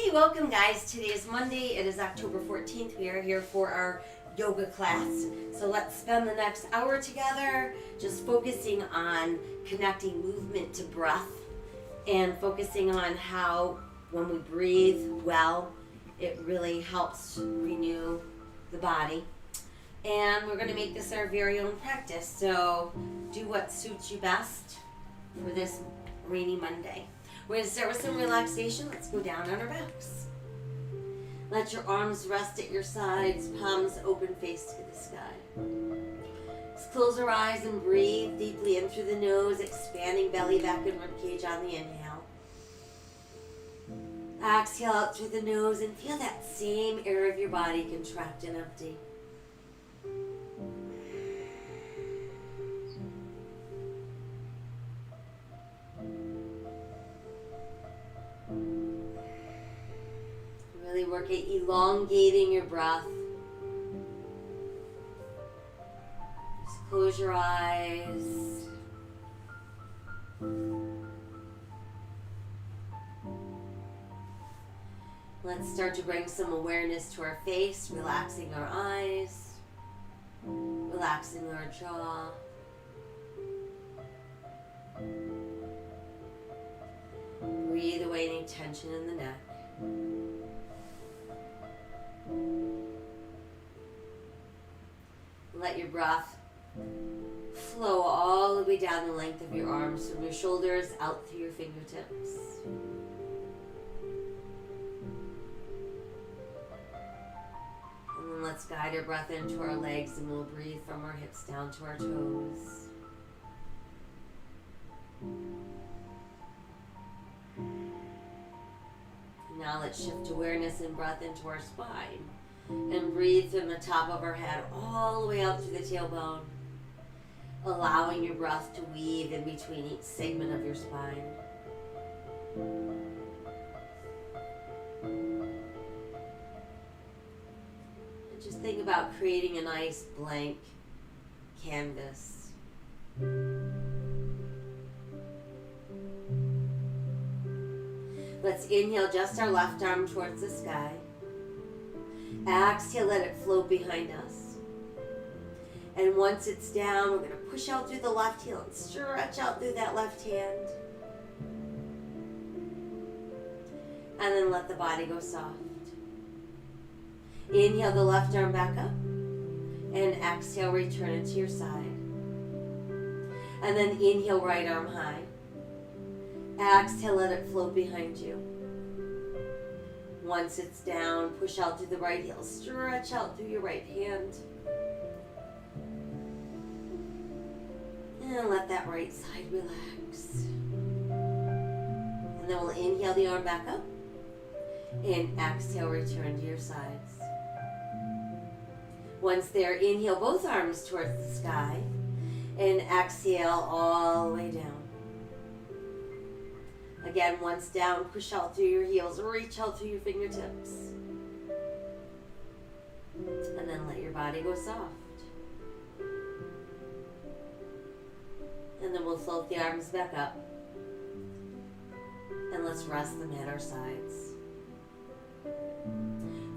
Okay, welcome guys. Today is Monday. It is October 14th. We are here for our yoga class. So let's spend the next hour together just focusing on connecting movement to breath and focusing on how when we breathe well, it really helps renew the body. And we're going to make this our very own practice. So do what suits you best for this rainy Monday. We're going to start with some relaxation. Let's go down on our backs. Let your arms rest at your sides, palms open, face to the sky. Just close our eyes and breathe deeply in through the nose, expanding belly, back, and ribcage on the inhale. Exhale out through the nose and feel that same area of your body contract and empty. Really work at elongating your breath. Just close your eyes. Let's start to bring some awareness to our face, relaxing our eyes, relaxing our jaw. Breathe away any tension in the neck. Let your breath flow all the way down the length of your arms, from your shoulders out through your fingertips. And then let's guide our breath into our legs, and we'll breathe from our hips down to our toes. Now let's shift awareness and breath into our spine and breathe from the top of our head all the way up to the tailbone, allowing your breath to weave in between each segment of your spine. And just think about creating a nice blank canvas. Let's inhale just our left arm towards the sky. Exhale, let it float behind us. And once it's down, we're going to push out through the left heel and stretch out through that left hand. And then let the body go soft. Inhale the left arm back up. And exhale, return it to your side. And then inhale, right arm high. Exhale, let it float behind you. Once it's down, push out through the right heel. Stretch out through your right hand. And let that right side relax. And then we'll inhale the arm back up. And exhale, return to your sides. Once there, inhale both arms towards the sky. And exhale all the way down. Again, once down, push out through your heels, reach out through your fingertips. And then let your body go soft. And then we'll float the arms back up. And let's rest them at our sides.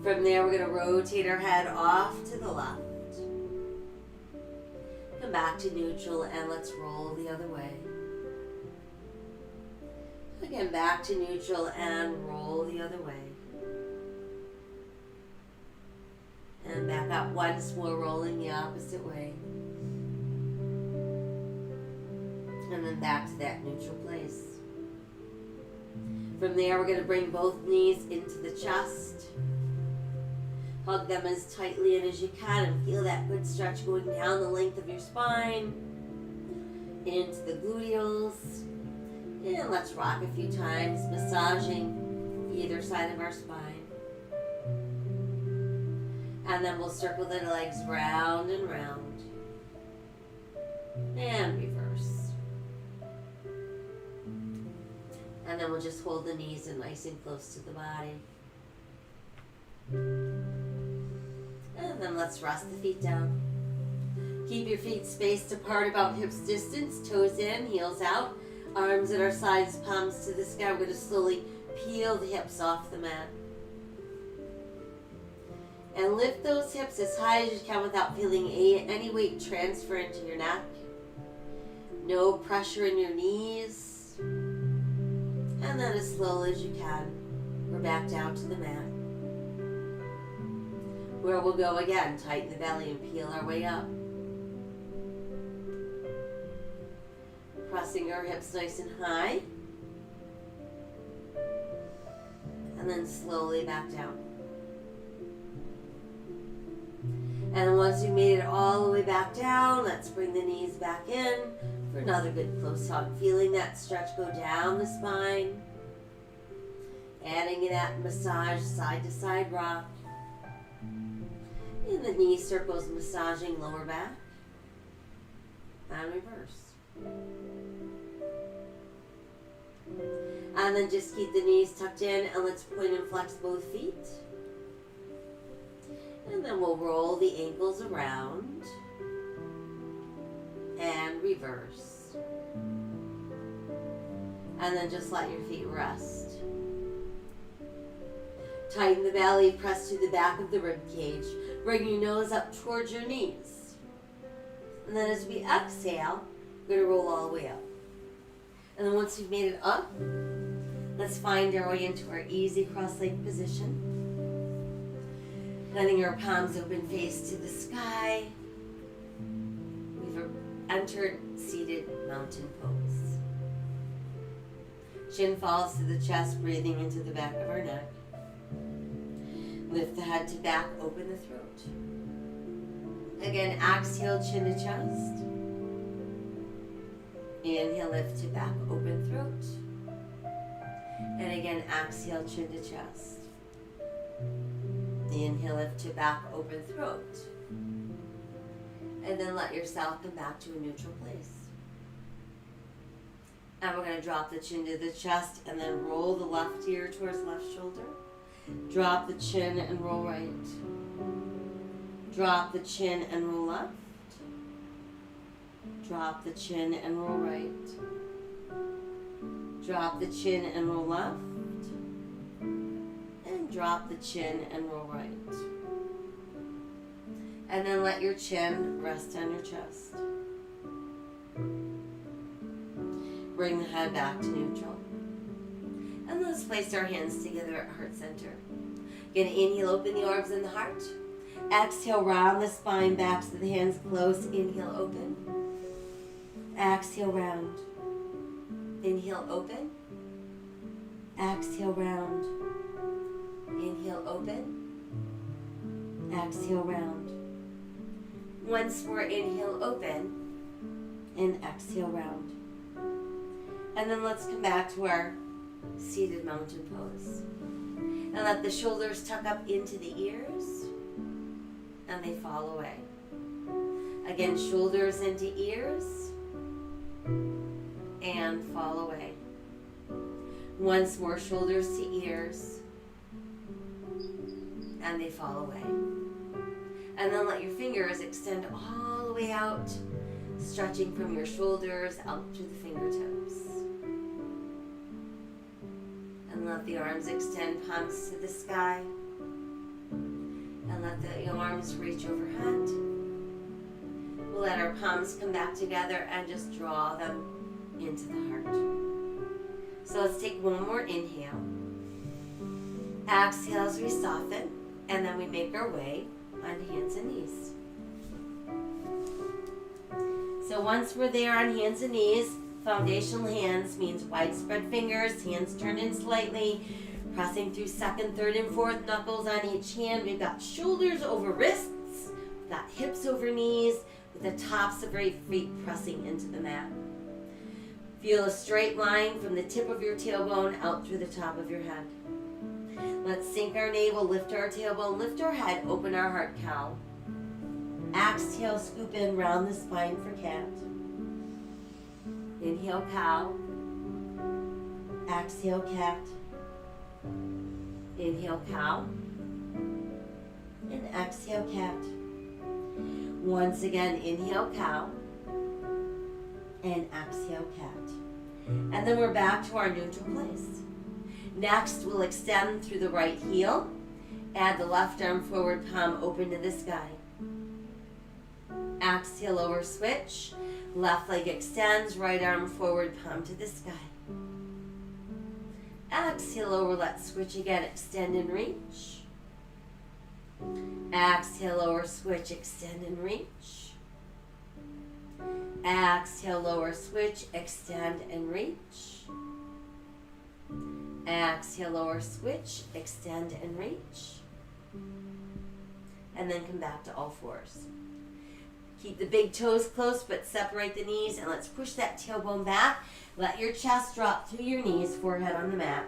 From there, we're going to rotate our head off to the left. Come back to neutral and let's roll the other way. Again, back to neutral and roll the other way. And back up once more, rolling the opposite way. And then back to that neutral place. From there, we're going to bring both knees into the chest. Hug them as tightly in as you can and feel that good stretch going down the length of your spine, into the gluteals. And let's rock a few times, massaging either side of our spine. And then we'll circle the legs round and round. And reverse. And then we'll just hold the knees in nice and close to the body. And then let's rest the feet down. Keep your feet spaced apart about hips distance, toes in, heels out. Arms at our sides, palms to the sky. We're going to slowly Peel the hips off the mat. And lift those hips as high as you can without feeling any weight transfer into your neck. No pressure in your knees. And then as slowly as you can, we're back down to the mat. Where we'll go again, tighten the belly and peel our way up. Pressing our hips nice and high. And then slowly back down. And once you've made it all the way back down, let's bring the knees back in for another good close hug. Feeling that stretch go down the spine. Adding that massage, side to side rock. In the knee circles, massaging lower back. And reverse. And then just keep the knees tucked in, and let's point and flex both feet. And then we'll roll the ankles around and reverse. And then just let your feet rest. Tighten the belly, press to the back of the rib cage. Bring your nose up towards your knees. And then as we exhale, we're going to roll all the way up. And then once you've made it up, let's find our way into our easy cross-legged position. Letting our palms open, face to the sky. We've entered seated mountain pose. Chin falls to the chest, breathing into the back of our neck. Lift the head to back, open the throat. Again, exhale, chin to chest. Inhale, lift to back, open throat. And again, exhale, chin to chest. Inhale, lift to back, open throat. And then let yourself come back to a neutral place. And we're going to drop the chin to the chest and then roll the left ear towards left shoulder. Drop the chin and roll right. Drop the chin and roll left. Drop the chin and roll right. Drop the chin and roll left. And drop the chin and roll right. And then let your chin rest on your chest. Bring the head back to neutral. And let's place our hands together at heart center. Again, inhale, open the arms and the heart. Exhale, round the spine, backs of the hands close. Inhale, open. Exhale, round. Inhale, open. Exhale, round. Inhale, open. Exhale, round. Once more, inhale, open. And exhale, round. And then let's come back to our seated mountain pose. And let the shoulders tuck up into the ears. And they fall away. Again, shoulders into ears. And fall away. Once more, shoulders to ears. And they fall away. And then let your fingers extend all the way out, stretching from your shoulders out to the fingertips. And let the arms extend, palms to the sky. And let the arms reach overhead. We'll let our palms come back together and just draw them into the heart. So let's take one more inhale. Exhale as we soften, and then we make our way onto hands and knees. So once we're there on hands and knees, foundational hands means widespread fingers, hands turned in slightly, pressing through second, third, and fourth knuckles on each hand. We've got shoulders over wrists, we've got hips over knees, with the tops of your feet pressing into the mat. Feel a straight line from the tip of your tailbone out through the top of your head. Let's sink our navel, lift our tailbone, lift our head, open our heart cow. Exhale, scoop in, round the spine for cat. Inhale, cow. Exhale, cat. Inhale, cow. And exhale, cat. Once again, inhale, cow. And exhale, cat. And then we're back to our neutral place. Next, we'll extend through the right heel. Add the left arm forward, palm open to the sky. Exhale, lower switch. Left leg extends, right arm forward, palm to the sky. Exhale, lower, let's switch again, extend and reach. Exhale, lower, switch, extend and reach. Exhale, lower, switch, extend and reach. Exhale, lower, switch, extend and reach. And then come back to all fours. Keep the big toes close, but separate the knees, and let's push that tailbone back. Let your chest drop through your knees, forehead on the mat.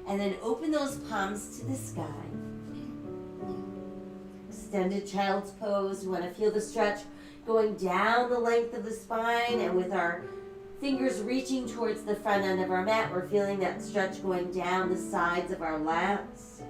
And then open those palms to the sky. Extended child's pose. We want to feel the stretch going down the length of the spine, and with our fingers reaching towards the front end of our mat, we're feeling that stretch going down the sides of our lats.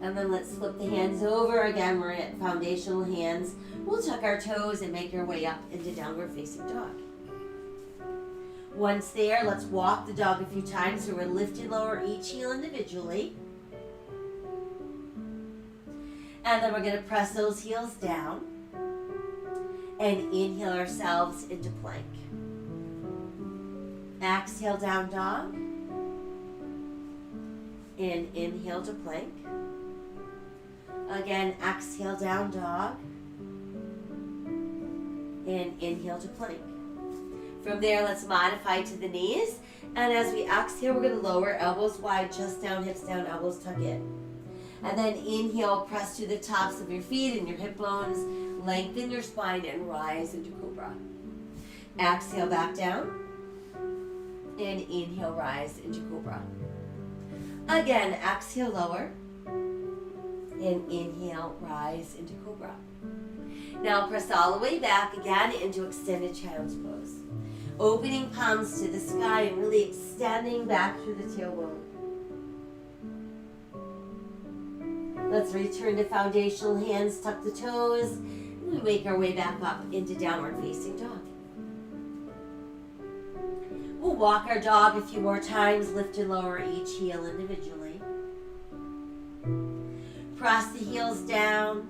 And then let's flip the hands over. Again, we're at foundational hands. We'll tuck our toes and make our way up into downward facing dog. Once there, let's walk the dog a few times. So we're lift and lower each heel individually. And then we're going to press those heels down and inhale ourselves into plank. Exhale, down dog. And inhale to plank. Again, exhale, down dog. And inhale to plank. From there, let's modify to the knees. And as we exhale, we're going to lower elbows wide, chest down, hips down, elbows tuck in. And then inhale, press to the tops of your feet and your hip bones. Lengthen your spine and rise into cobra. Exhale, back down. And inhale, rise into cobra. Again, exhale, lower. And inhale, rise into cobra. Now press all the way back again into extended child's pose. Opening palms to the sky and really extending back through the tailbone. Let's return to foundational hands, tuck the toes, and we make our way back up into downward facing dog. We'll walk our dog a few more times, lift and lower each heel individually. Press the heels down,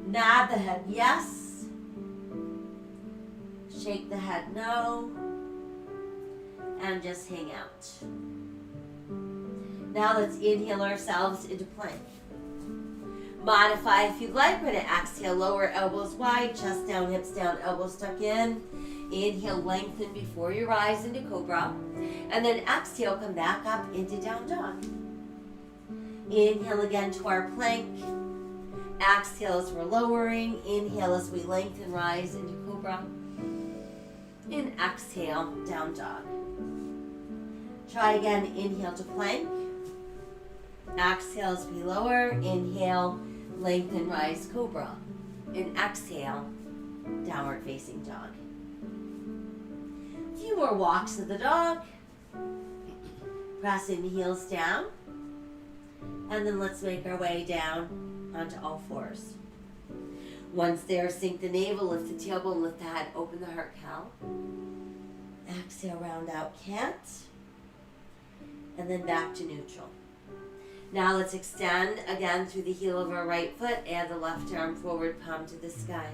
nod the head yes, shake the head no, and just hang out. Now let's inhale ourselves into plank. Modify if you'd like. We're going to exhale, lower elbows wide, chest down, hips down, elbows tuck in. Inhale, lengthen before you rise into cobra. And then exhale, come back up into down dog. Inhale again to our plank. Exhale as we're lowering. Inhale as we lengthen, rise into cobra. And exhale, down dog. Try again, inhale to plank. Exhale as we lower. Inhale, lengthen, rise, cobra. And exhale, downward facing dog. A few more walks of the dog. Pressing the heels down. And then let's make our way down onto all fours. Once there, sink the navel, lift the tailbone, lift the head, open the heart cow. Exhale, round out cat. And then back to neutral. Now let's extend again through the heel of our right foot. Add the left arm forward, palm to the sky.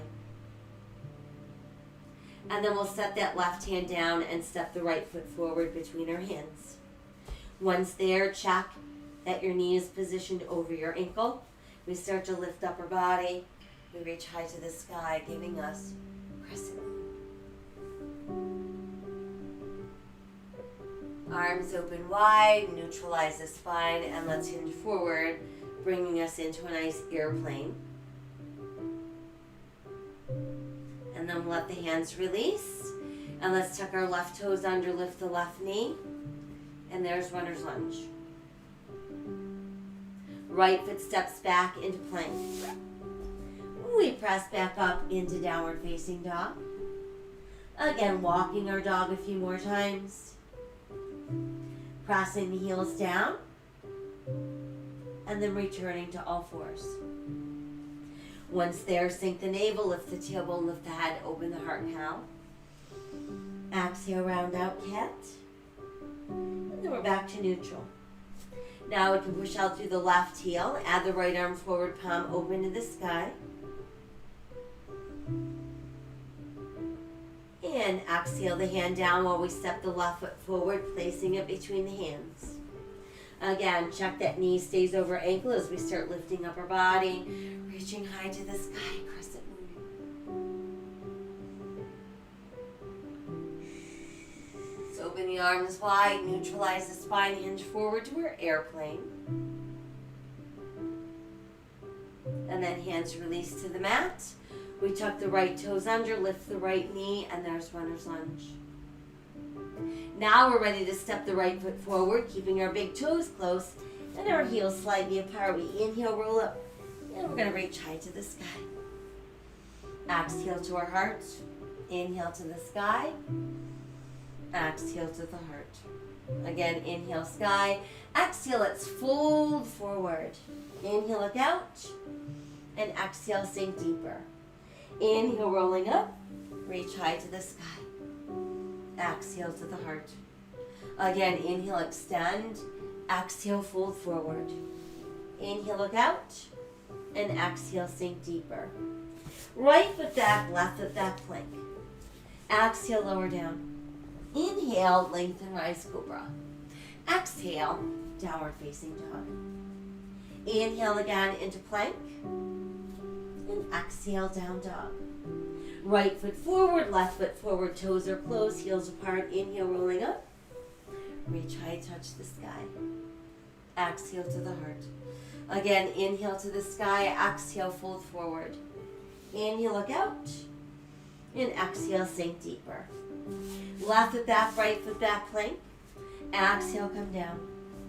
And then we'll set that left hand down and step the right foot forward between our hands. Once there, check that your knee is positioned over your ankle. We start to lift up our body. We reach high to the sky, giving us crescent moon. Arms open wide, neutralize the spine, and let's hinge forward, bringing us into a nice airplane. And then let the hands release. And let's tuck our left toes under, lift the left knee. And there's runner's lunge. Right foot steps back into plank. We press back up into downward facing dog. Again, walking our dog a few more times. Pressing the heels down. And then returning to all fours. Once there, sink the navel, lift the tailbone, lift the head, open the heart cow. Exhale, round out cat. And then we're back to neutral. Now we can push out through the left heel, add the right arm forward, palm open to the sky. And exhale the hand down while we step the left foot forward, placing it between the hands. Again, check that knee stays over ankle as we start lifting up our body, reaching high to the sky, crescent moon. So open the arms wide, neutralize the spine, hinge forward to our airplane. And then hands release to the mat. We tuck the right toes under, lift the right knee, and there's runner's lunge. Now we're ready to step the right foot forward, keeping our big toes close and our heels slightly apart. We inhale, roll up, and we're going to reach high to the sky. Exhale to our heart. Inhale to the sky. Exhale to the heart. Again, inhale, sky. Exhale, let's fold forward. Inhale, look out. And exhale, sink deeper. Inhale, rolling up. Reach high to the sky. Exhale to the heart. Again, inhale, extend. Exhale, fold forward. Inhale, look out. And exhale, sink deeper. Right foot back, left foot back, plank. Exhale, lower down. Inhale, lengthen, rise, cobra. Exhale, downward facing dog. Inhale again into plank. And exhale, down dog. Right foot forward, left foot forward, toes are closed, heels apart. Inhale, rolling up. Reach high, touch the sky. Exhale to the heart. Again, inhale to the sky, exhale, fold forward. Inhale, look out. And exhale, sink deeper. Left foot back, right foot back, plank. Exhale, come down.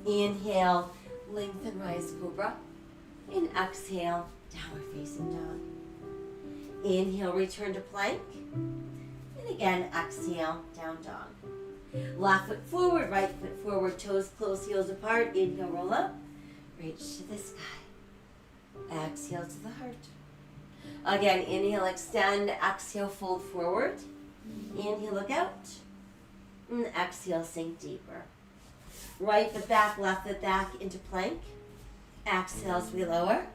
Inhale, lengthen, rise, cobra. And exhale, downward facing dog. Inhale, return to plank. And again, exhale, down dog. Left foot forward, right foot forward, toes close, heels apart. Inhale, roll up. Reach to the sky. Exhale to the heart. Again, inhale, extend. Exhale, fold forward. Inhale, look out. And exhale, sink deeper. Right foot back, left foot back into plank. Exhale as we lower.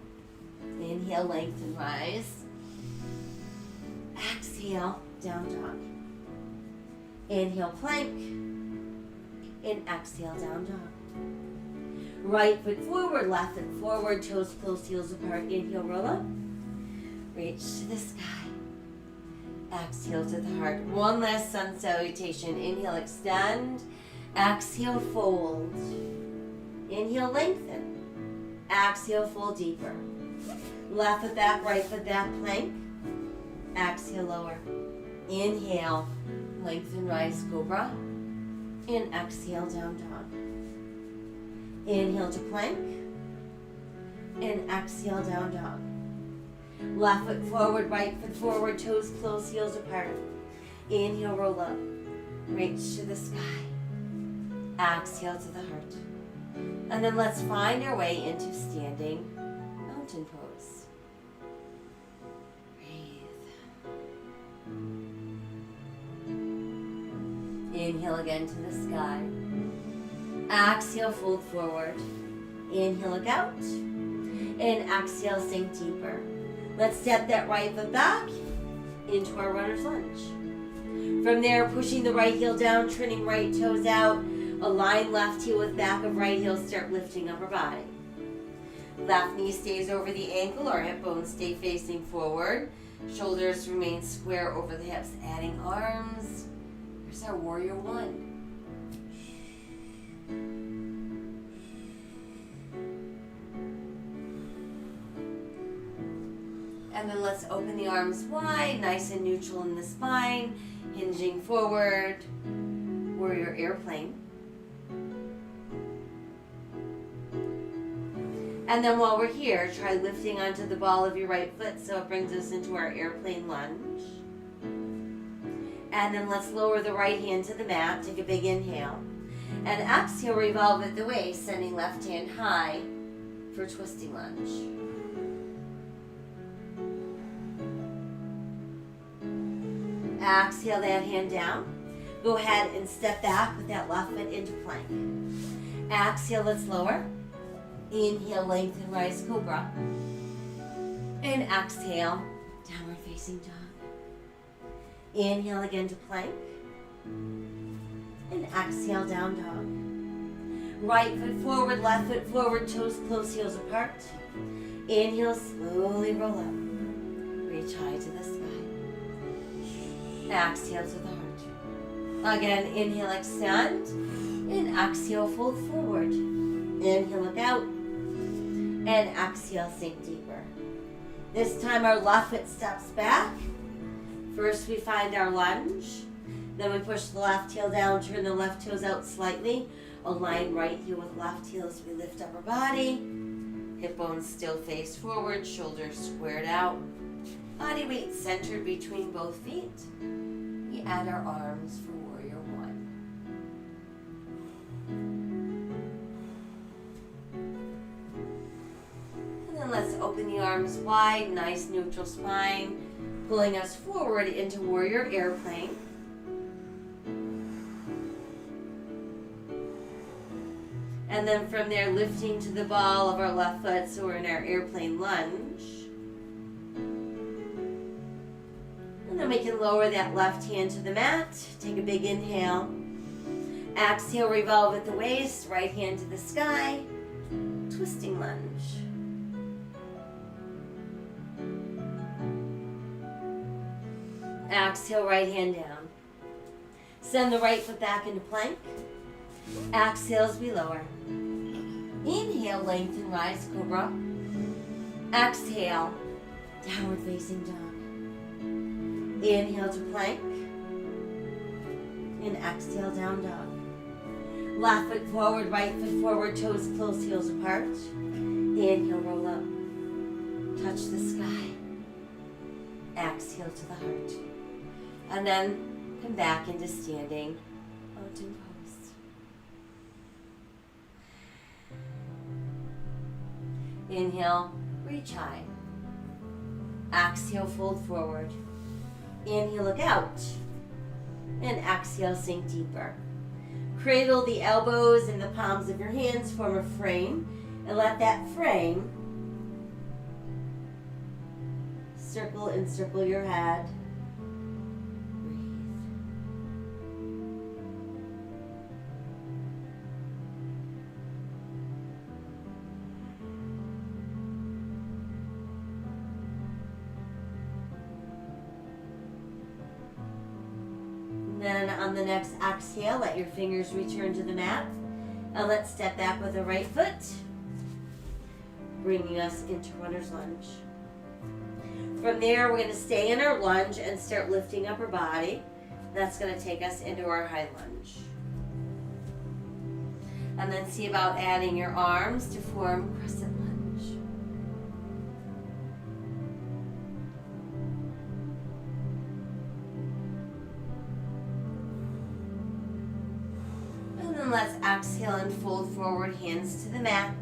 Inhale, lengthen, rise. Exhale, down dog. Inhale, plank. And exhale, down dog. Right foot forward, left foot forward, toes close, heels apart. Inhale, roll up. Reach to the sky. Exhale to the heart. One last sun salutation. Inhale, extend. Exhale, fold. Inhale, lengthen. Exhale, fold deeper. Left foot back, right foot back, plank. Exhale, lower. Inhale, lengthen, rise, cobra. And exhale, down dog. Inhale to plank. And exhale, down dog. Left foot forward, right foot forward, toes close, heels apart. Inhale, roll up. Reach to the sky. Exhale to the heart. And then let's find our way into standing mountain pose. Inhale again to the sky. Exhale, fold forward. Inhale, look out. And exhale, sink deeper. Let's step that right foot back into our runner's lunge. From there, pushing the right heel down, turning right toes out. Align left heel with back of right heel. Start lifting up our body. Left knee stays over the ankle. Our hip bones stay facing forward. Shoulders remain square over the hips. Adding arms. Here's our warrior one. And then let's open the arms wide, nice and neutral in the spine, hinging forward, warrior airplane. And then while we're here, try lifting onto the ball of your right foot so it brings us into our airplane lunge. And then let's lower the right hand to the mat, take a big inhale. And exhale, revolve at the waist, sending left hand high for twisting lunge. Exhale that hand down. Go ahead and step back with that left foot into plank. Exhale, let's lower. Inhale, lengthen, rise, cobra. And exhale, downward facing dog. Inhale again to plank. And exhale, down dog. Right foot forward, left foot forward, toes close, heels apart. Inhale, slowly roll up. Reach high to the sky. Exhale to the heart. Again, inhale, extend. And exhale, fold forward. Inhale, look out. And exhale, sink deeper. This time our left foot steps back. First we find our lunge. Then we push the left heel down, turn the left toes out slightly. Align right heel with left heel as we lift upper body. Hip bones still face forward, shoulders squared out. Body weight centered between both feet. We add our arms for warrior one. And then let's open the arms wide, nice neutral spine, pulling us forward into warrior airplane. And then from there, lifting to the ball of our left foot, so we're in our airplane lunge. And then we can lower that left hand to the mat. Take a big inhale. Exhale, revolve at the waist, right hand to the sky. Twisting lunge. Exhale, right hand down. Send the right foot back into plank. Exhale as we lower. Inhale, lengthen, rise, cobra. Exhale, downward facing dog. Inhale to plank. And exhale, down dog. Left foot forward, right foot forward, toes close, heels apart. Inhale, roll up. Touch the sky. Exhale to the heart. And then come back into standing mountain pose. Inhale, reach high. Exhale, fold forward. Inhale, look out. And exhale, sink deeper. Cradle the elbows in the palms of your hands, form a frame, and let that frame circle and encircle your head. Then on the next exhale, let your fingers return to the mat. And let's step back with the right foot, bringing us into runner's lunge. From there, we're going to stay in our lunge and start lifting up our body. That's going to take us into our high lunge. And then see about adding your arms to form crescent lunge. Let's exhale and fold forward, hands to the mat.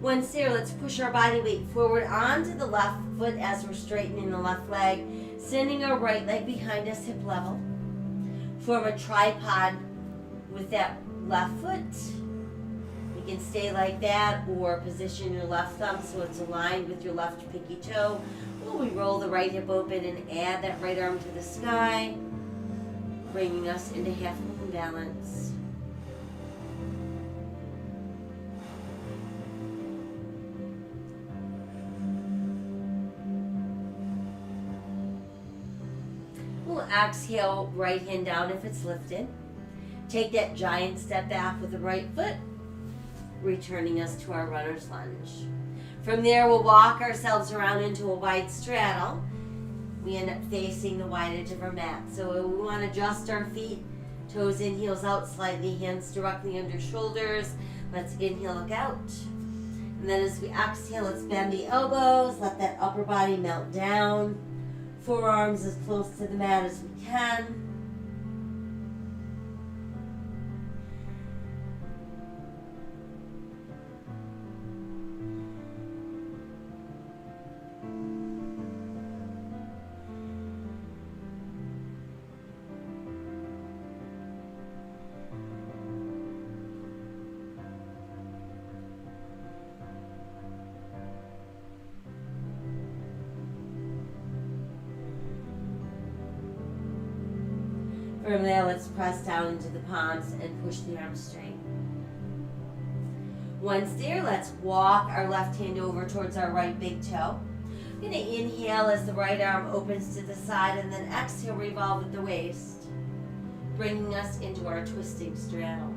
Once there, let's push our body weight forward onto the left foot as we're straightening the left leg, sending our right leg behind us, hip level. Form a tripod with that left foot. You can stay like that or position your left thumb so it's aligned with your left pinky toe. Or we roll the right hip open and add that right arm to the sky, bringing us into half moon balance. Exhale, right hand down if it's lifted. Take that giant step back with the right foot, returning us to our runner's lunge. From there, we'll walk ourselves around into a wide straddle. We end up facing the wide edge of our mat. So we want to adjust our feet, toes in, heels out slightly, hands directly under shoulders. Let's inhale, look out. And then as we exhale, let's bend the elbows, let that upper body melt down. Forearms as close to the mat as we can. From there, let's press down into the palms and push the arms straight. Once there, let's walk our left hand over towards our right big toe. We're going to inhale as the right arm opens to the side, and then exhale, revolve at the waist, bringing us into our twisting straddle.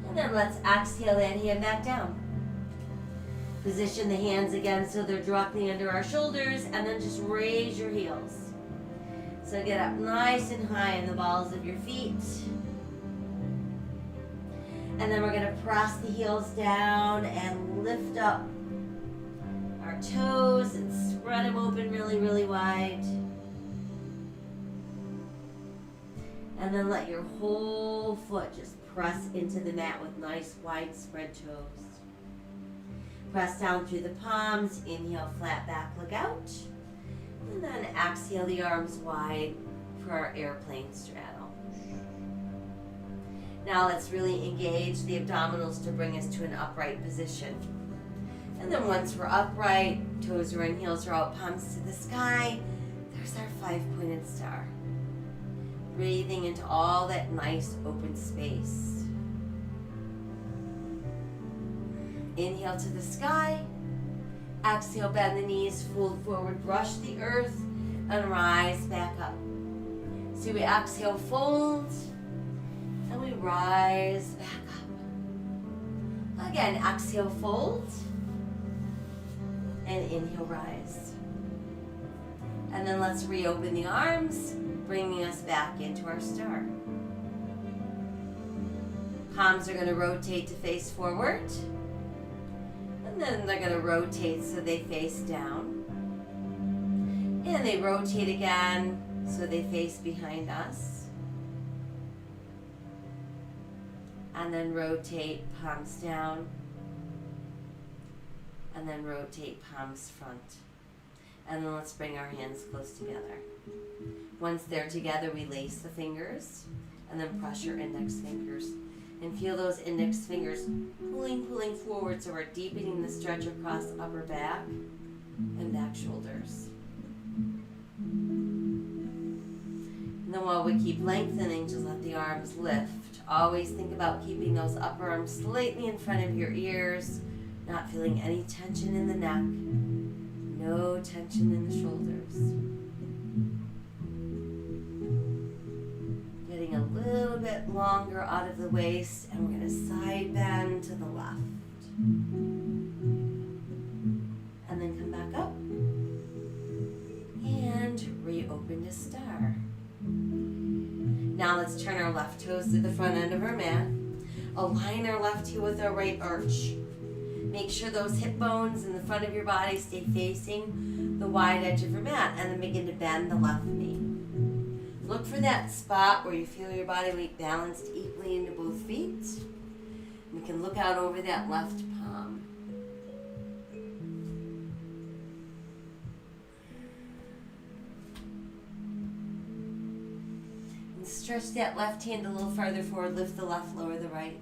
And then let's exhale that hand back down. Position the hands again so they're directly under our shoulders, and then just raise your heels. So get up nice and high in the balls of your feet. And then we're going to press the heels down and lift up our toes and spread them open really, really wide. And then let your whole foot just press into the mat with nice wide spread toes. Press down through the palms, inhale, flat back, look out. And then exhale the arms wide for our airplane straddle. Now let's really engage the abdominals to bring us to an upright position. And then once we're upright, toes are in, heels are out, palms to the sky, there's our 5-pointed star. Breathing into all that nice open space. Inhale to the sky. Exhale, bend the knees, fold forward, brush the earth, and rise back up. So we exhale, fold, and we rise back up. Again, exhale, fold, and inhale, rise. And then let's reopen the arms, bringing us back into our star. Palms are going to rotate to face forward. And then they're going to rotate so they face down. And they rotate again so they face behind us. And then rotate, palms down. And then rotate, palms front. And then let's bring our hands close together. Once they're together, we lace the fingers and then press your index fingers. And feel those index fingers pulling forward, so we're deepening the stretch across upper back and back shoulders. And then while we keep lengthening, just let the arms lift. Always think about keeping those upper arms slightly in front of your ears, not feeling any tension in the neck, no tension in the shoulders. Getting a little bit longer out of the waist, and we're going to side bend to the left. And then come back up. And reopen to star. Now let's turn our left toes to the front end of our mat. Align our left heel with our right arch. Make sure those hip bones in the front of your body stay facing the wide edge of your mat, and then begin to bend the left knee. Look for that spot where you feel your body weight balanced equally into both feet. We can look out over that left palm. And stretch that left hand a little farther forward, lift the left, lower the right.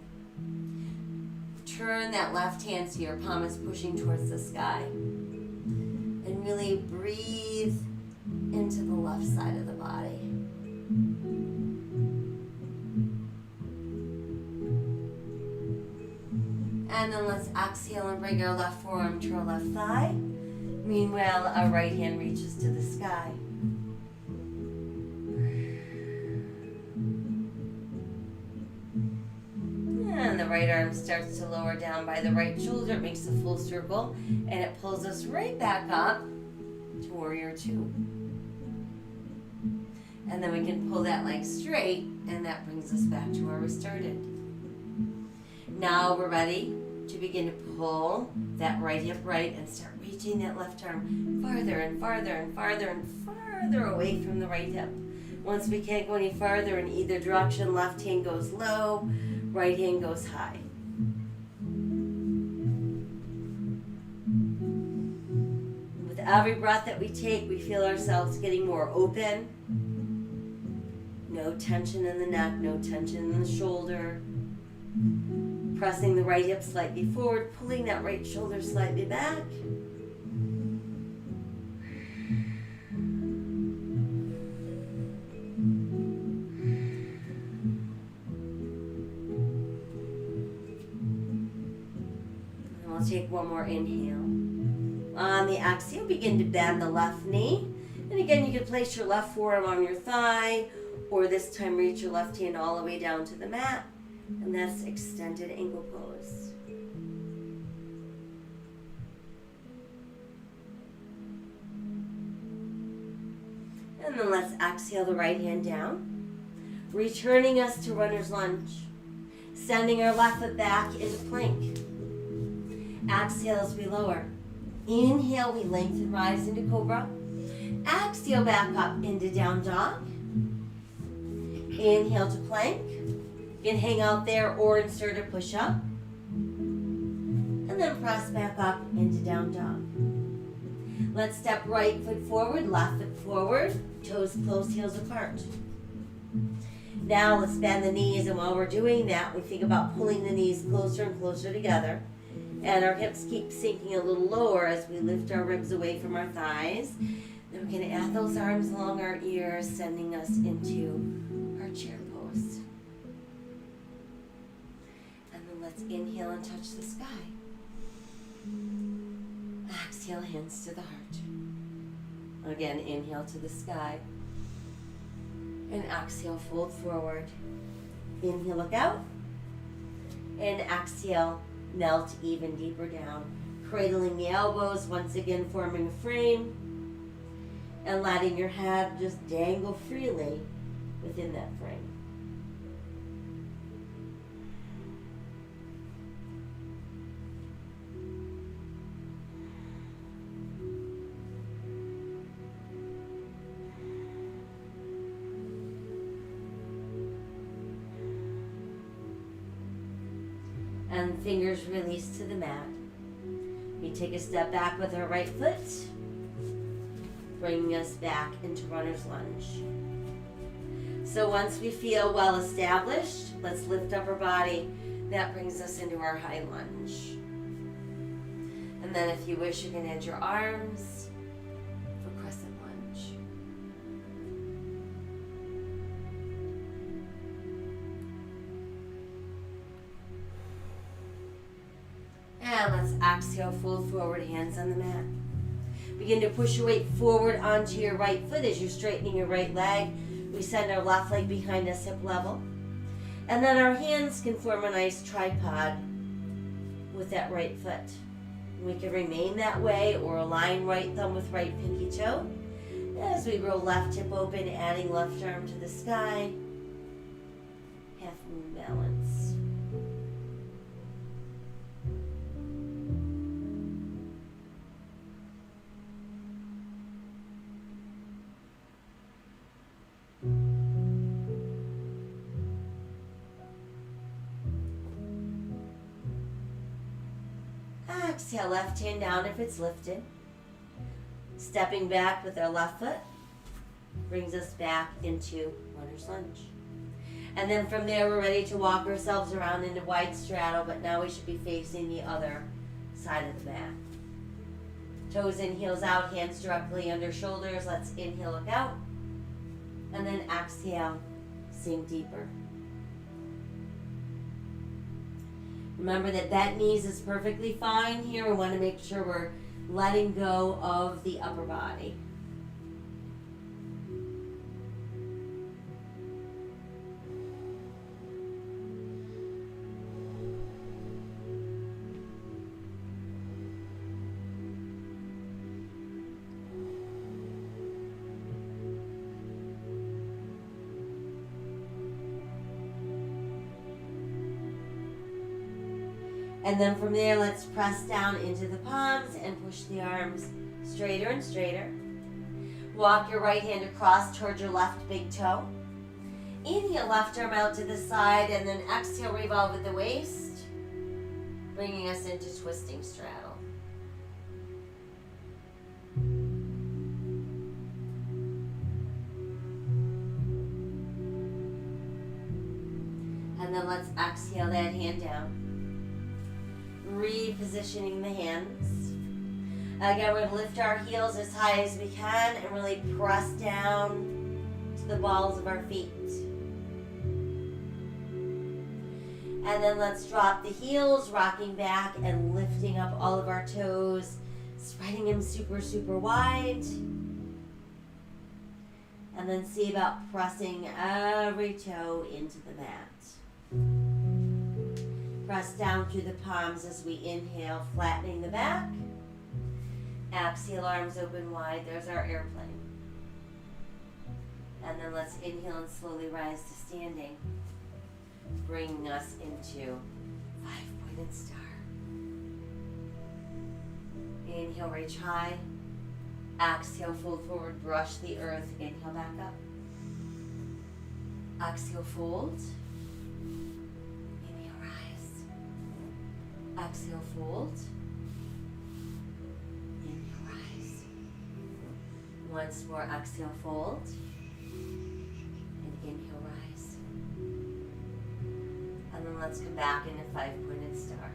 Turn that left hand so your palm is pushing towards the sky. And really breathe into the left side of the body. And then let's exhale and bring our left forearm to our left thigh. Meanwhile, our right hand reaches to the sky. And the right arm starts to lower down by the right shoulder. It makes a full circle, and it pulls us right back up to Warrior Two. And then we can pull that leg straight, and that brings us back to where we started. Now we're ready to begin to pull that right hip right and start reaching that left arm farther and farther and farther and farther away from the right hip. Once we can't go any farther in either direction, left hand goes low, right hand goes high. With every breath that we take, we feel ourselves getting more open. No tension in the neck, no tension in the shoulder. Pressing the right hip slightly forward, pulling that right shoulder slightly back. And we'll take one more inhale. On the exhale, begin to bend the left knee. And again, you can place your left forearm on your thigh, or this time reach your left hand all the way down to the mat. And that's extended ankle pose. And then let's exhale the right hand down, returning us to runner's lunge. Sending our left foot back into plank. Exhale as we lower. Inhale, we lengthen, rise into cobra. Exhale, back up into down dog. Inhale to plank. You can hang out there or insert a push up. And then press back up into down dog. Let's step right foot forward, left foot forward, toes close, heels apart. Now let's bend the knees, and while we're doing that, we think about pulling the knees closer and closer together. And our hips keep sinking a little lower as we lift our ribs away from our thighs. Then we're going to add those arms along our ears, sending us into our chair pose. And then let's inhale and touch the sky. Exhale, hands to the heart. Again, inhale to the sky. And exhale, fold forward. Inhale, look out. And exhale, melt even deeper down. Cradling the elbows, once again forming a frame. And letting your head just dangle freely within that frame. And fingers release to the mat. We take a step back with our right foot, bringing us back into runner's lunge. So once we feel well established, let's lift up our body. That brings us into our high lunge. And then if you wish, you can add your arms for crescent lunge. And let's exhale, fold forward, hands on the mat. Begin to push your weight forward onto your right foot as you're straightening your right leg. We send our left leg behind us, hip level. And then our hands can form a nice tripod with that right foot. We can remain that way or align right thumb with right pinky toe. As we roll left hip open, adding left arm to the sky. Half moon balance. Exhale, left hand down if it's lifted. Stepping back with our left foot brings us back into runner's lunge. And then from there, we're ready to walk ourselves around into wide straddle, but now we should be facing the other side of the mat. Toes in, heels out, hands directly under shoulders. Let's inhale, look out. And then exhale, sink deeper. Remember that bent knees is perfectly fine here. We want to make sure we're letting go of the upper body. And then from there, let's press down into the palms and push the arms straighter and straighter. Walk your right hand across towards your left big toe. Inhale, left arm out to the side, and then exhale, revolve at the waist, bringing us into twisting straddle. And then let's exhale that hand down. repositioning the hands. Again, we're going to lift our heels as high as we can and really press down to the balls of our feet. And then let's drop the heels, rocking back and lifting up all of our toes, spreading them super, super wide. And then see about pressing every toe into the mat. Press down through the palms as we inhale, flattening the back. Exhale, arms open wide. There's our airplane. And then let's inhale and slowly rise to standing, bringing us into 5-pointed star. Inhale, reach high. Exhale, fold forward, brush the earth. Inhale, back up. Exhale, fold. Inhale, rise. Exhale, fold. Inhale, rise. Once more, exhale, fold. And inhale, rise. And then let's come back into 5-pointed star.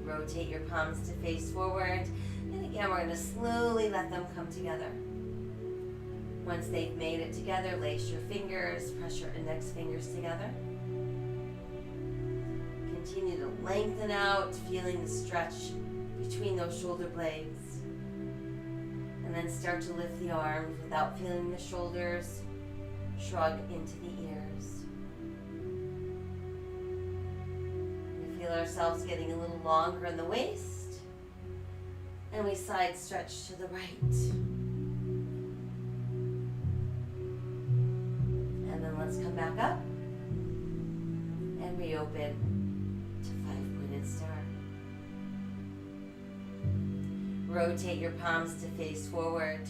Rotate your palms to face forward. And again, we're going to slowly let them come together. Once they've made it together, lace your fingers, press your index fingers together. Continue to lengthen out, feeling the stretch between those shoulder blades. And then start to lift the arms without feeling the shoulders. Shrug into the ears. Feel ourselves getting a little longer in the waist. And we side stretch to the right. And then let's come back up. And reopen to 5-pointed star. Rotate your palms to face forward.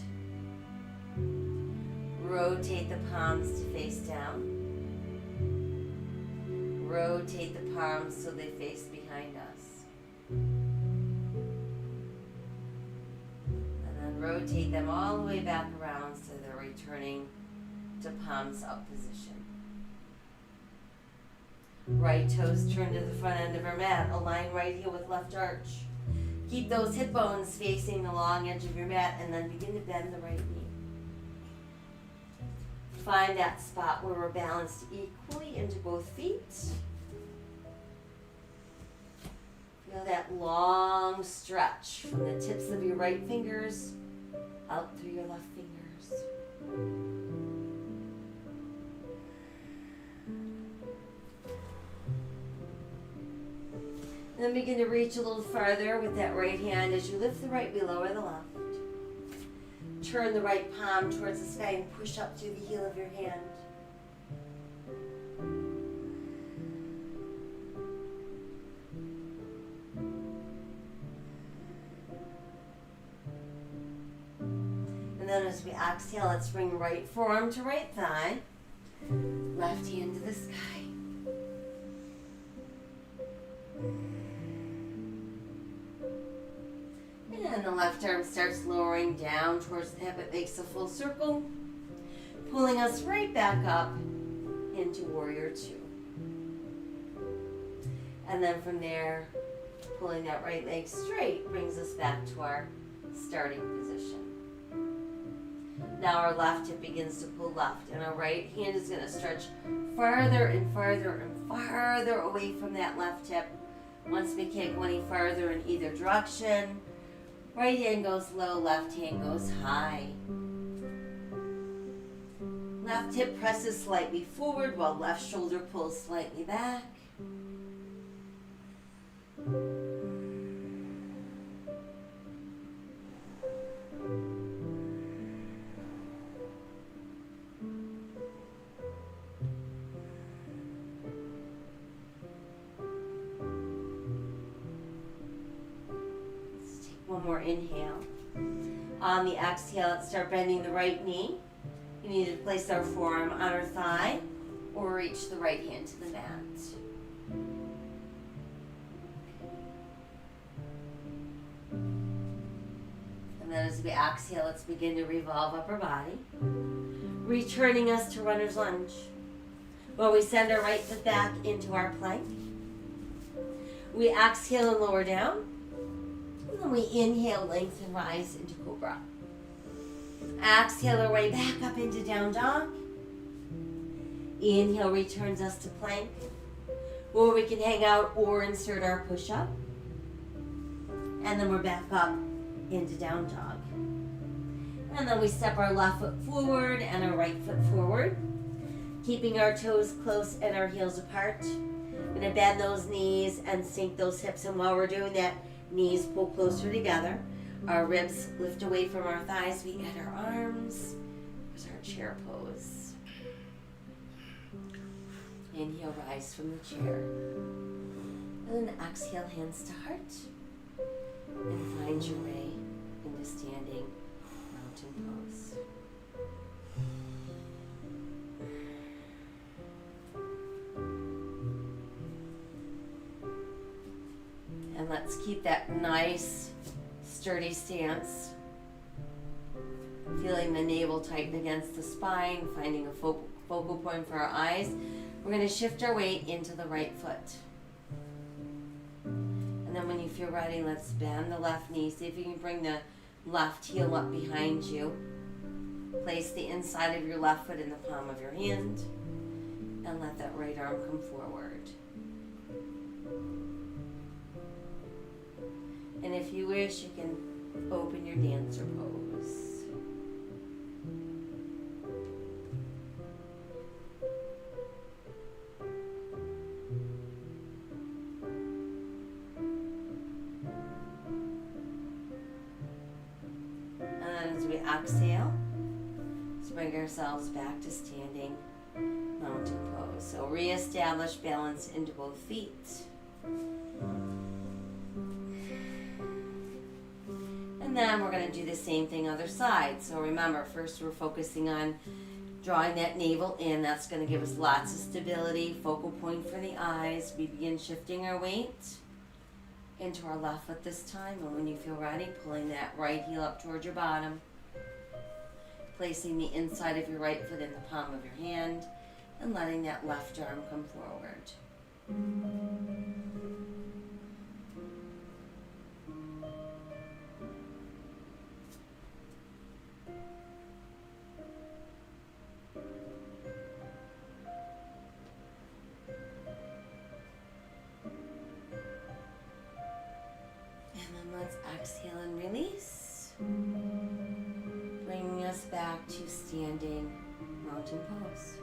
Rotate the palms to face down. Rotate the palms so they face behind us. And then rotate them all the way back around so they're returning to palms up position. Right toes turn to the front end of our mat. Align right heel with left arch. Keep those hip bones facing the long edge of your mat and then begin to bend the right knee. Find that spot where we're balanced equally into both feet. Feel that long stretch from the tips of your right fingers out through your left fingers. And then begin to reach a little farther with that right hand. As you lift the right, we lower the left. Turn the right palm towards the sky and push up through the heel of your hand. And then as we exhale, let's bring right forearm to right thigh, left hand to the sky. And the left arm starts lowering down towards the hip. It makes a full circle, pulling us right back up into Warrior Two. And then from there, pulling that right leg straight brings us back to our starting position. Now our left hip begins to pull left, and our right hand is going to stretch farther and farther and farther away from that left hip. Once we can't go any farther in either direction, right hand goes low, left hand goes high. Left hip presses slightly forward while left shoulder pulls slightly back. One more inhale. On the exhale, let's start bending the right knee. You need to place our forearm on our thigh or reach the right hand to the mat. And then as we exhale, let's begin to revolve upper body, returning us to runner's lunge. Well, we send our right foot back into our plank. We exhale and lower down. And then we inhale, lengthen, rise into cobra. Exhale our way back up into down dog. Inhale returns us to plank, where we can hang out or insert our push-up. And then we're back up into down dog. And then we step our left foot forward and our right foot forward, keeping our toes close and our heels apart. We're going to bend those knees and sink those hips. And while we're doing that, knees pull closer together. Our ribs lift away from our thighs. We add our arms. Here's our chair pose. Inhale, rise from the chair. And then exhale, hands to heart. And find your way into standing mountain pose. And let's keep that nice, sturdy stance. Feeling the navel tighten against the spine, finding a focal point for our eyes. We're going to shift our weight into the right foot. And then when you feel ready, let's bend the left knee. See if you can bring the left heel up behind you. Place the inside of your left foot in the palm of your hand. And let that right arm come forward. And if you wish, you can open your dancer pose. And as we exhale, let's bring ourselves back to standing mountain pose. So reestablish balance into both feet. And then we're going to do the same thing other side. So remember, first we're focusing on drawing that navel in. That's going to give us lots of stability, focal point for the eyes. We begin shifting our weight into our left foot this time. And when you feel ready, pulling that right heel up towards your bottom. Placing the inside of your right foot in the palm of your hand. And letting that left arm come forward. Let's exhale and release, bringing us back to standing mountain pose.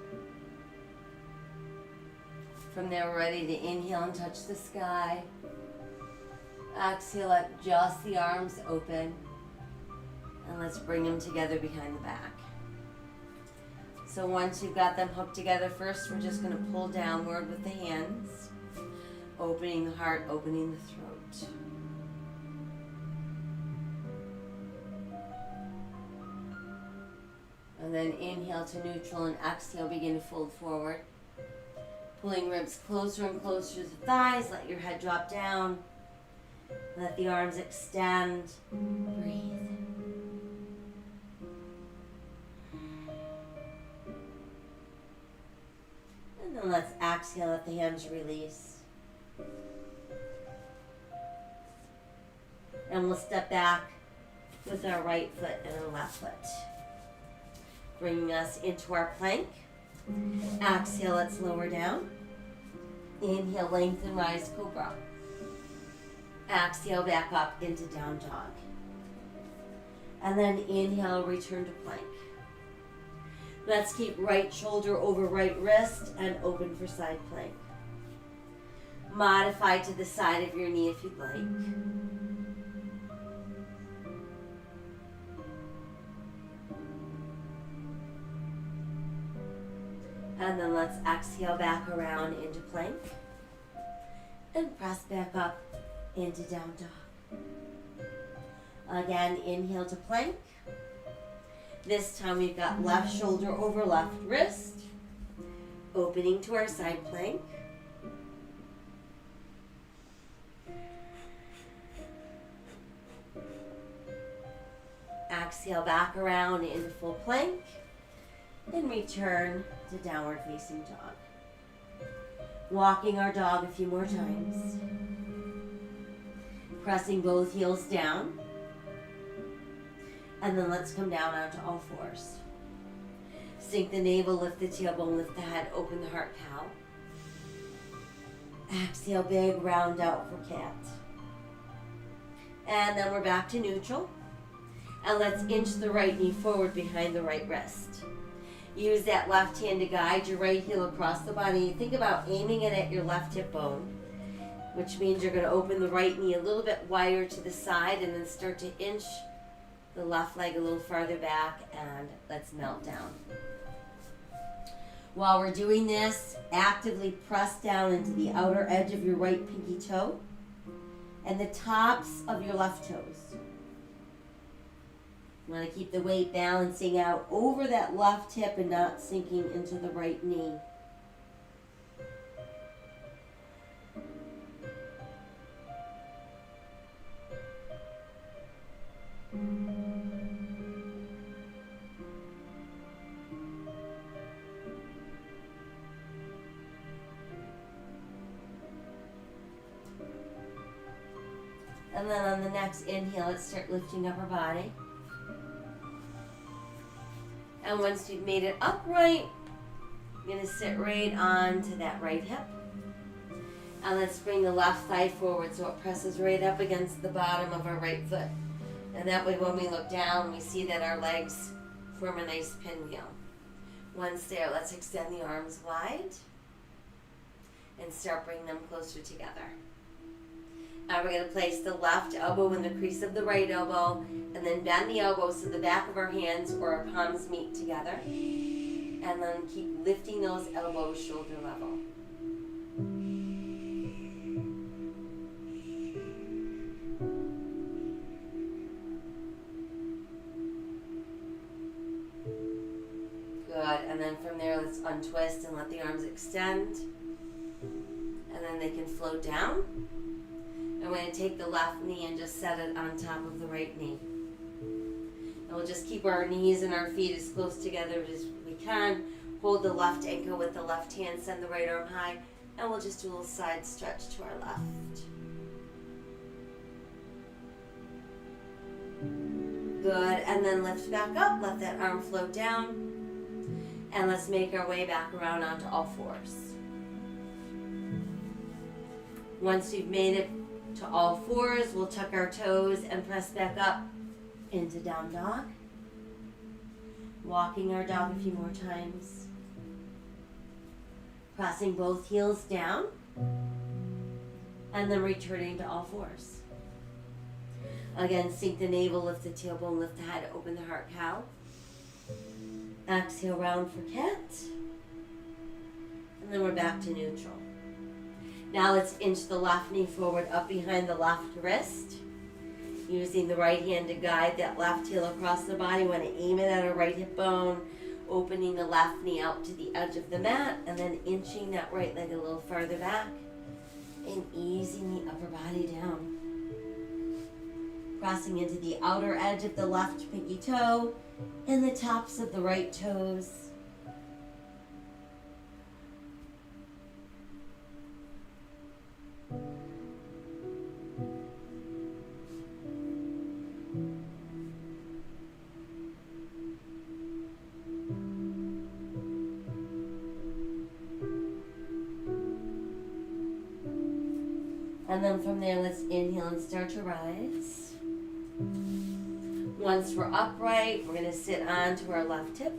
From there, we're ready to inhale and touch the sky. Exhale, let just the arms open, and let's bring them together behind the back. So once you've got them hooked together, first we're just going to pull downward with the hands, opening the heart, opening the throat. And then inhale to neutral and exhale, begin to fold forward. Pulling ribs closer and closer to the thighs. Let your head drop down. Let the arms extend. Breathe. And then let's exhale, let the hands release. And we'll step back with our right foot and our left foot. Bringing us into our plank. Exhale, let's lower down. Inhale, lengthen, rise, cobra. Exhale, back up into down dog. And then inhale, return to plank. Let's keep right shoulder over right wrist and open for side plank. Modify to the side of your knee if you'd like. And then let's exhale back around into plank. And press back up into down dog. Again, inhale to plank. This time we've got left shoulder over left wrist. Opening to our side plank. Exhale back around into full plank. And return to downward facing dog. Walking our dog a few more times. Pressing both heels down. And then let's come down onto all fours. Sink the navel, lift the tailbone, lift the head, open the heart, cow. Exhale, big round out for cat. And then we're back to neutral. And let's inch the right knee forward behind the right wrist. Use that left hand to guide your right heel across the body. Think about aiming it at your left hip bone, which means you're going to open the right knee a little bit wider to the side and then start to inch the left leg a little farther back, and let's melt down. While we're doing this, actively press down into the outer edge of your right pinky toe and the tops of your left toes. You want to keep the weight balancing out over that left hip and not sinking into the right knee. And then on the next inhale, let's start lifting up our body. And once you've made it upright, you're going to sit right onto that right hip. And let's bring the left thigh forward so it presses right up against the bottom of our right foot. And that way when we look down, we see that our legs form a nice pinwheel. Once there, let's extend the arms wide and start bringing them closer together. Now we're going to place the left elbow in the crease of the right elbow and then bend the elbows so the back of our hands or our palms meet together. And then keep lifting those elbows shoulder level. Good, and then from there let's untwist and let the arms extend. And then they can float down. And we're going to take the left knee and just set it on top of the right knee. And we'll just keep our knees and our feet as close together as we can. Hold the left ankle with the left hand, send the right arm high, and we'll just do a little side stretch to our left. Good, and then lift back up, let that arm float down. And let's make our way back around onto all fours. Once you've made it to all fours, we'll tuck our toes and press back up into down dog. Walking our dog a few more times. Pressing both heels down. And then returning to all fours. Again, sink the navel, lift the tailbone, lift the head, open the heart, cow. Exhale, round for cat. And then we're back to neutral. Now let's inch the left knee forward up behind the left wrist. Using the right hand to guide that left heel across the body. We want to aim it at our right hip bone. Opening the left knee out to the edge of the mat. And then inching that right leg a little farther back. And easing the upper body down. Crossing into the outer edge of the left pinky toe. And the tops of the right toes. And then from there, let's inhale and start to rise. Once we're upright, we're going to sit onto our left hip.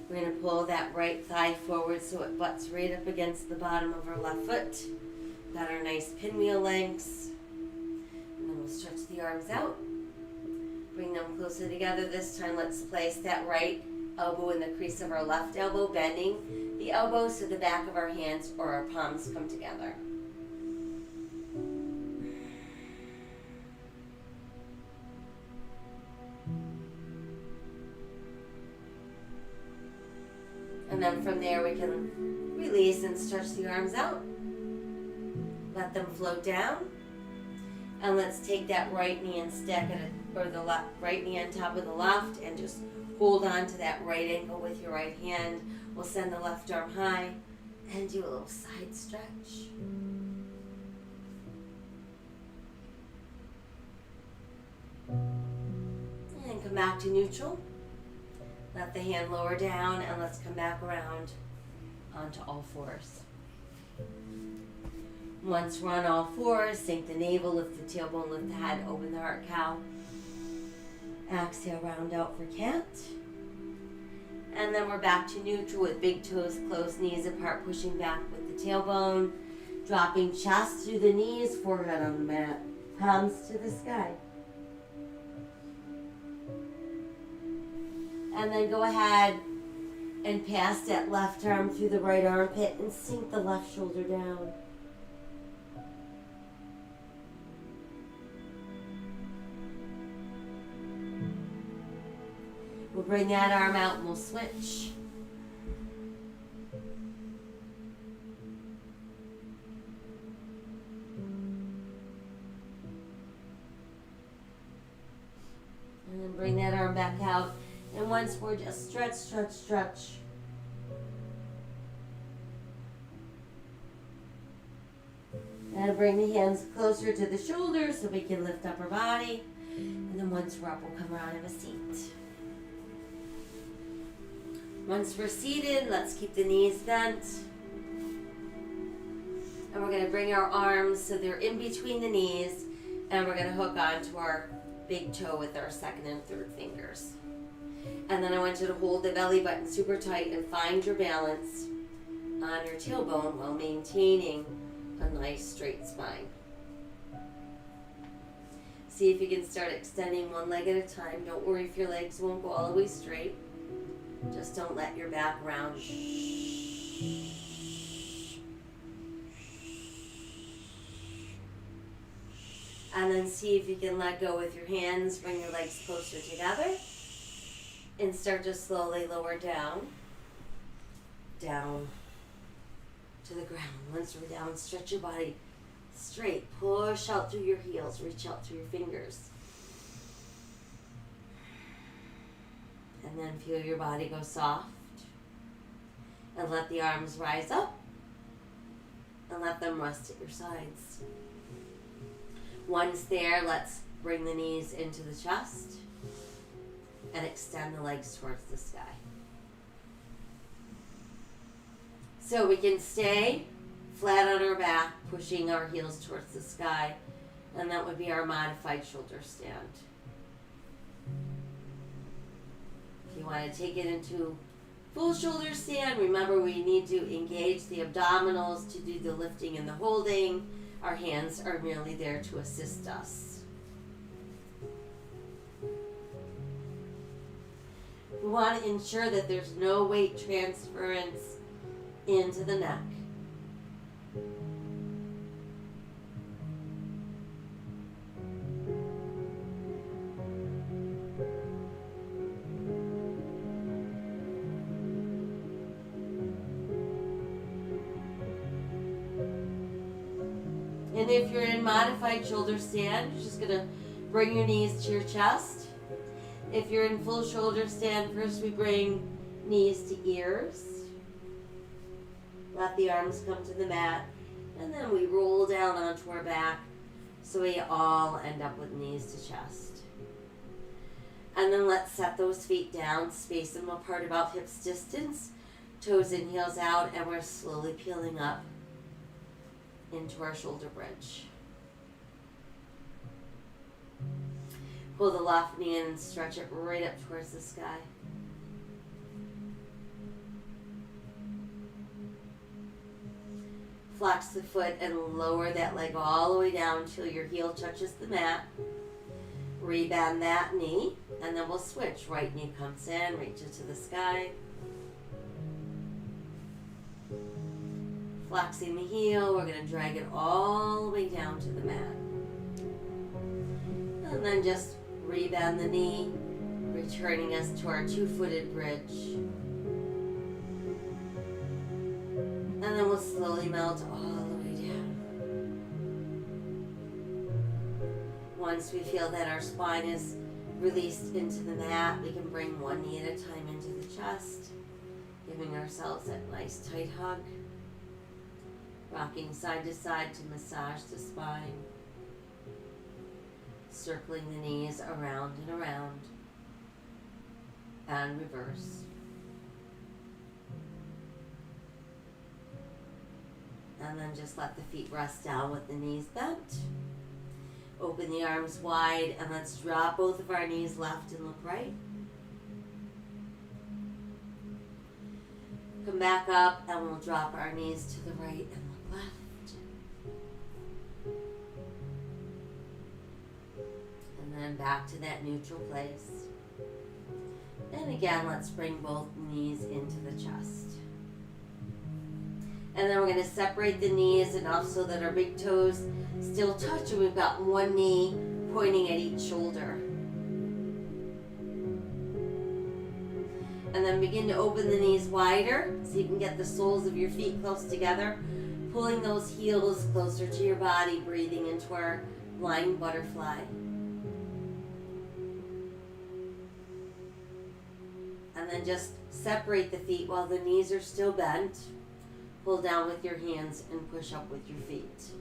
We're going to pull that right thigh forward so it butts right up against the bottom of our left foot. Got our nice pinwheel lengths. And then we'll stretch the arms out. Bring them closer together. This time, let's place that right elbow in the crease of our left elbow, bending the elbows so the back of our hands or our palms come together. And then from there we can release and stretch the arms out. Let them float down. And let's take that right knee and stack it, or the right knee on top of the left, and just hold on to that right ankle with your right hand. We'll send the left arm high And do a little side stretch. And come back to neutral. Let the hand lower down and let's come back around onto all fours. Once we're on all fours, sink the navel, lift the tailbone, lift the head, open the heart, cow. Exhale, round out for cat. And then we're back to neutral with big toes, closed knees apart, pushing back with the tailbone. Dropping chest through the knees, forehead on the mat, palms to the sky. And then go ahead and pass that left arm through the right armpit and sink the left shoulder down. We'll bring that arm out and we'll switch. And then bring that arm back out. And once more, just stretch, stretch, stretch. And bring the hands closer to the shoulders so we can lift up our body. And then once we're up, we'll come around and have a seat. Once we're seated, let's keep the knees bent. And we're going to bring our arms so they're in between the knees. And we're going to hook onto our big toe with our second and third fingers. And then I want you to hold the belly button super tight and find your balance on your tailbone while maintaining a nice straight spine. See if you can start extending one leg at a time. Don't worry if your legs won't go all the way straight. Just don't let your back round. And then see if you can let go with your hands. Bring your legs closer together. And start to slowly lower down. Down to the ground. Once we're down, stretch your body straight. Push out through your heels. Reach out through your fingers. And then feel your body go soft. And let the arms rise up. And let them rest at your sides. Once there, let's bring the knees into the chest. And extend the legs towards the sky. So we can stay flat on our back, pushing our heels towards the sky. And that would be our modified shoulder stand. If you want to take it into full shoulder stand, remember we need to engage the abdominals to do the lifting and the holding. Our hands are merely there to assist us. We want to ensure that there's no weight transference into the neck. And if you're in modified shoulder stand, you're just going to bring your knees to your chest. If you're in full shoulder stand, first we bring knees to ears. Let the arms come to the mat. And then we roll down onto our back so we all end up with knees to chest. And then let's set those feet down, space them apart about hips distance, toes in, heels out, and we're slowly peeling up into our shoulder bridge. Pull the left knee in and stretch it right up towards the sky. Flex the foot and lower that leg all the way down until your heel touches the mat. Rebend that knee, and then we'll switch. Right knee comes in, reach it to the sky. Flexing the heel, we're going to drag it all the way down to the mat. And then just rebend the knee, returning us to our two-footed bridge. And then we'll slowly melt all the way down. Once we feel that our spine is released into the mat, we can bring one knee at a time into the chest, giving ourselves that nice tight hug. rocking side to side to massage the spine, circling the knees around and around, and reverse. And then just let the feet rest down with the knees bent. Open the arms wide, and let's drop both of our knees left and look right. Come back up, and we'll drop our knees to the right and look left. And then back to that neutral place. And again, let's bring both knees into the chest. And then we're going to separate the knees enough so that our big toes still touch, and we've got one knee pointing at each shoulder. And then begin to open the knees wider so you can get the soles of your feet close together, pulling those heels closer to your body, breathing into our lying butterfly. And then just separate the feet while the knees are still bent. Pull down with your hands and push up with your feet.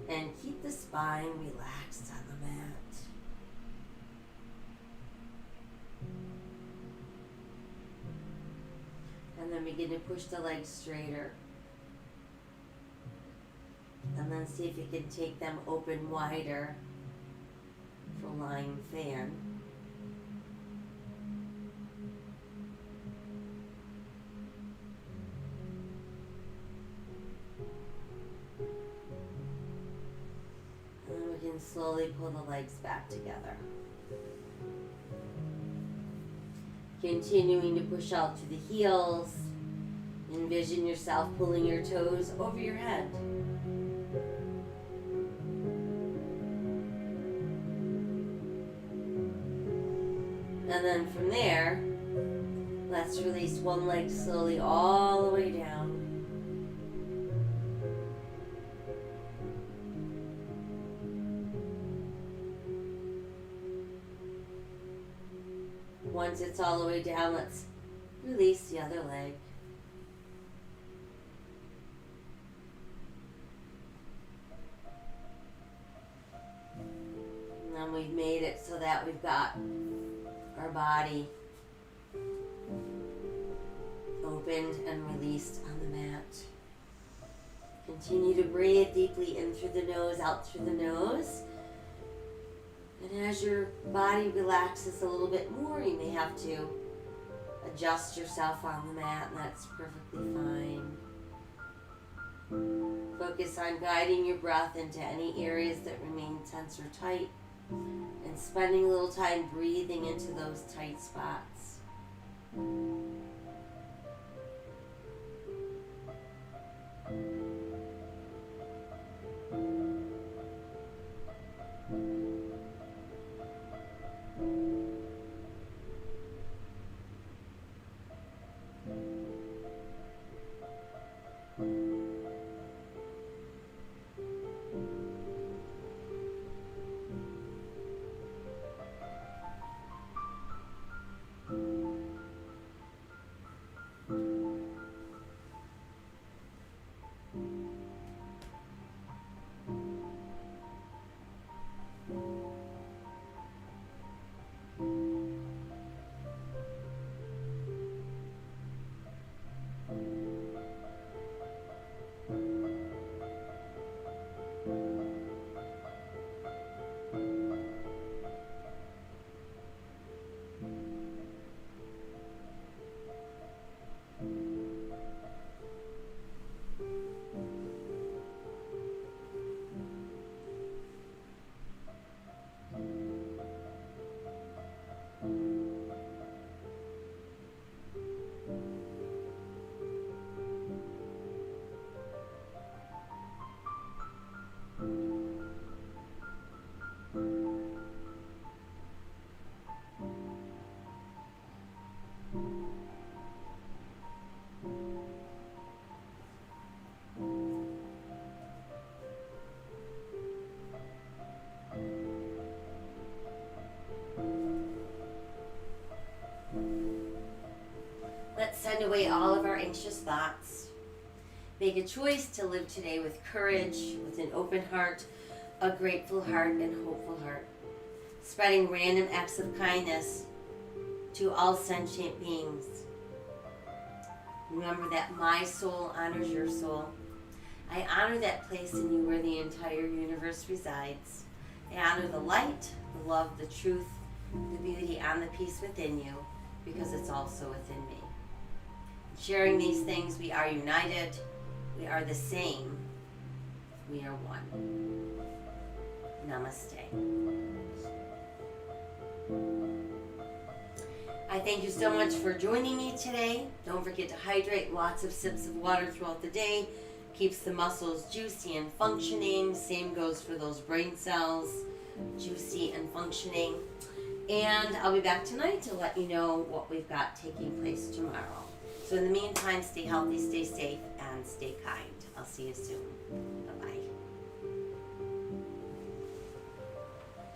And keep the spine relaxed on the mat. And then begin to push the legs straighter. And then see if you can take them open wider for lying fan. And slowly pull the legs back together. Continuing to push out to the heels. Envision yourself pulling your toes over your head. And then from there, let's release one leg slowly all the way down. Once it's all the way down, let's release the other leg. And then we've made it so that we've got our body opened and released on the mat. Continue to breathe deeply in through the nose, out through the nose. And as your body relaxes a little bit more, you may have to adjust yourself on the mat, and that's perfectly fine. Focus on guiding your breath into any areas that remain tense or tight, and spending a little time breathing into those tight spots. Let's send away all of our anxious thoughts. Make a choice to live today with courage, with an open heart, a grateful heart, and hopeful heart. Spreading random acts of kindness to all sentient beings. Remember that my soul honors your soul. I honor that place in you where the entire universe resides. I honor the light, the love, the truth, the beauty, and the peace within you, because it's also within me. Sharing these things, we are united. We are the same. We are one. Namaste. I thank you so much for joining me today. Don't forget to hydrate, lots of sips of water throughout the day. Keeps the muscles juicy and functioning. Same goes for those brain cells, juicy and functioning. And I'll be back tonight to let you know what we've got taking place tomorrow. So in the meantime, stay healthy, stay safe, and stay kind. I'll see you soon. Bye-bye.